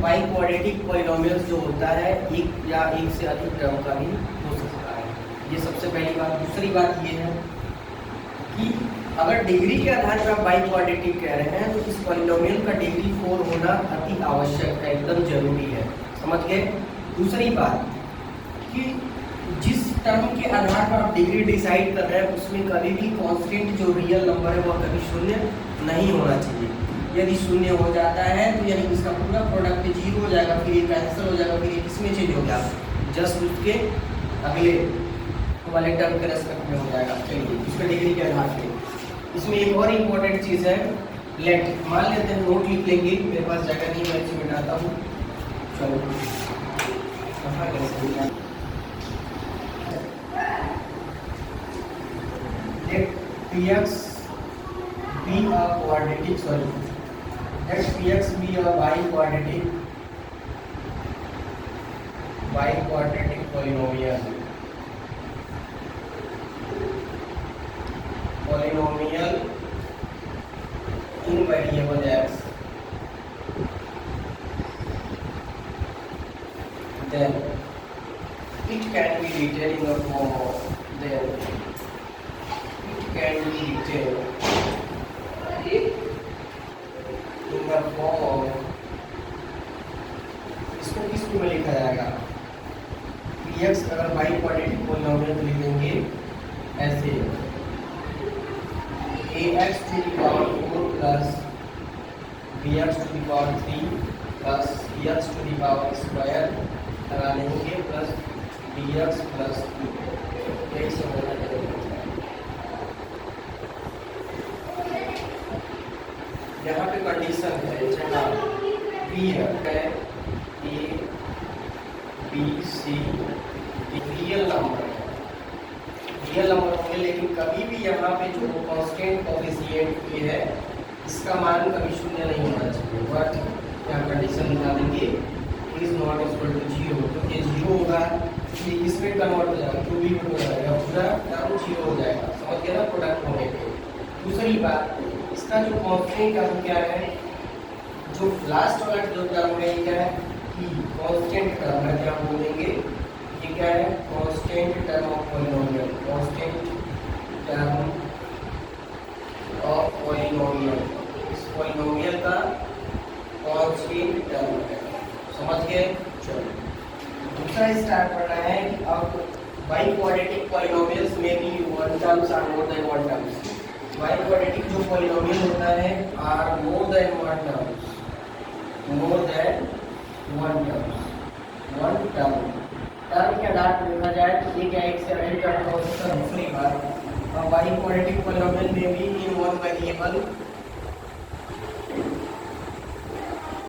By quadratic polynomials जो होता है एक या एक से अधिक टर्म का भी हो सकता है। ये सबसे पहली बात। दूसरी बात ये है कि अगर डिग्री के आधार पर आप बाई क्वाड्रेटिक कह रहे हैं तो इस पॉलिनोमियल का डिग्री 4 होना अति आवश्यक है, एकदम जरूरी है। समझ गए। दूसरी बात कि जिस टर्म के आधार पर आप डिग्री डिसाइड कर रहे हैं उसमें कभी भी कांस्टेंट जो रियल नंबर है वह कभी शून्य नहीं होना चाहिए। यदि शून्य हो जाता है तो यानी इसका पूरा प्रोडक्ट 0 हो जाएगा, फिर ये कैंसिल हो जाएगा, फिर ये किसमें चेंज हो गया, जस्ट उसके अगले वाले टर्म के रेस्पेक्ट में हो जाएगा। चलिए उसके डिग्री के आधार पे इसमें एक और इम्पोर्टेंट चीज़ है लेट। मान लेते हैं नोट लिख लेंगे, मेरे पास जगह नहीं, मैं इसे मिटाता हूँ। चलो कहाँ गए, let px be a quadratic, sorry, let px be a biquadratic polynomial in variable x, then it can be written in the form of, then can be written in the form of, इसको किस में लिखा जाएगा, px अगर by quadratic polynomial तो लिखेंगे ऐसे ax to the power 4 plus bx to the power 3 plus cx to the power square लगा लेंगे प्लस dx प्लस 2 एक समझना चाहिए। यहाँ पे कंडीशन है जहाँ बी है a b c real number है, रियल नंबर होंगे, लेकिन कभी भी यहाँ पे जो कांस्टेंट कोएफिशिएंट ए है इसका मान कभी शून्य नहीं होना चाहिए। बट यहाँ कंडीशन बता देंगे इज नॉट इक्वल टू 0, तो ये 0 होगा, ये किसमें कन्वर्ट हो जाएगा, टू बी में हो जाएगा, पूरा टर्म 0 हो जाएगा। समझ गया ना प्रोडक्ट होने पे। दूसरी बात, इसका जो कांस्टेंट टर्म क्या है, जो लास्ट वाला जो टर्म है ये क्या है कि कांस्टेंट टर्म है, क्या बोलेंगे ये क्या है, constant term of polynomial, constant term of polynomial, इस पॉलिनोमियल का कांस्टेंट टर्म है। समझ गए। चलो दूसरा स्टार्ट करना है कि अब बाई क्वाड्रेटिक पॉलिनोमियल्स में भी one terms are more than one terms. Biquadratic जो पॉलिनोमियल होता है are more than one terms, more than one terms, one term. Term के आधार पर देखा जाए तो एक या एक से अधिक टर्म हो सकता है। दूसरी बात, बाई क्वाड्रेटिक पॉलिनोमियल में भी इन वन वेरिएबल